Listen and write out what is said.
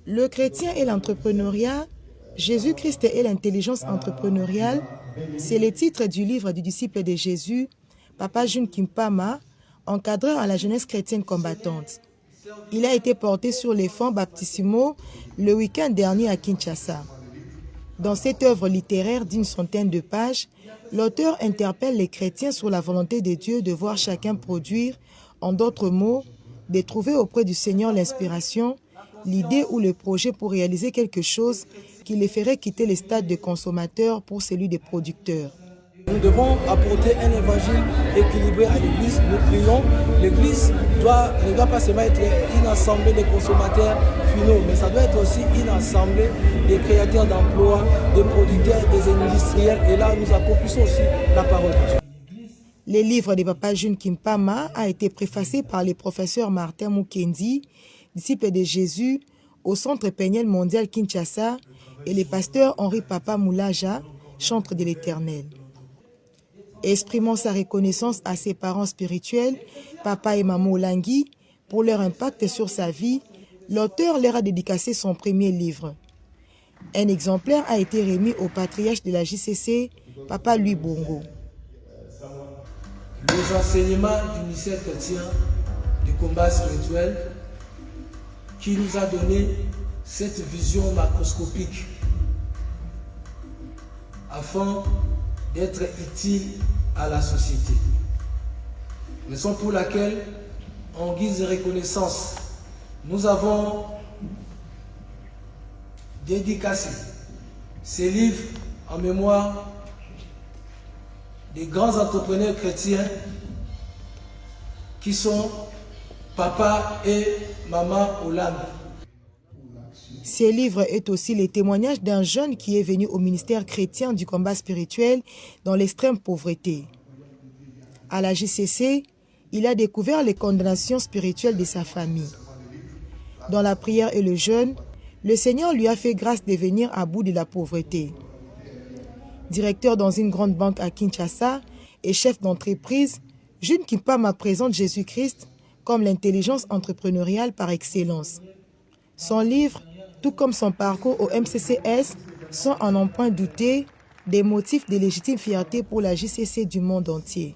Le chrétien et l'entrepreneuriat, Jésus-Christ et l'intelligence entrepreneuriale, c'est le titre du livre du disciple de Jésus, Papa June Kimpama, encadreur à la jeunesse chrétienne combattante. Il a été porté sur les fonds baptismaux le week-end dernier à Kinshasa. Dans cette œuvre littéraire d'une centaine de pages, l'auteur interpelle les chrétiens sur la volonté de Dieu de voir chacun produire, en d'autres mots, de trouver auprès du Seigneur l'inspiration, l'idée ou le projet pour réaliser quelque chose qui les ferait quitter le stade de consommateur pour celui de producteur. Nous devons apporter un évangile équilibré à l'Église. Nous prions. L'Église ne doit pas seulement être une assemblée de consommateurs finaux, mais ça doit être aussi une assemblée des créateurs d'emplois, des producteurs, des industriels. Et là, nous accomplissons aussi la parole de Dieu. Le livre de Papa June Kimpama a été préfacé par le professeur Martin Mukendi, disciple de Jésus, au Centre Péniel Mondial Kinshasa, et le pasteur Henri Papa Moulaja, chantre de l'Éternel. Exprimant sa reconnaissance à ses parents spirituels, Papa et Maman Olangui, pour leur impact sur sa vie, l'auteur leur a dédicacé son premier livre. Un exemplaire a été remis au patriarche de la JCC, Papa Louis Bongo. Les enseignements du ministère chrétien du combat spirituel qui nous a donné cette vision macroscopique afin d'être utile à la société. Raison pour laquelle, en guise de reconnaissance, nous avons dédicacé ces livres en mémoire des grands entrepreneurs chrétiens qui sont Papa et Maman Olangui. Ce livre est aussi le témoignage d'un jeune qui est venu au ministère chrétien du combat spirituel dans l'extrême pauvreté. À la JCC, il a découvert les condamnations spirituelles de sa famille. Dans la prière et le jeûne, le Seigneur lui a fait grâce de venir à bout de la pauvreté. Directeur dans une grande banque à Kinshasa et chef d'entreprise, June Kimpama présente Jésus-Christ comme l'intelligence entrepreneuriale par excellence. Son livre, tout comme son parcours au MCCS, sont en un point douté des motifs de légitime fierté pour la JCC du monde entier.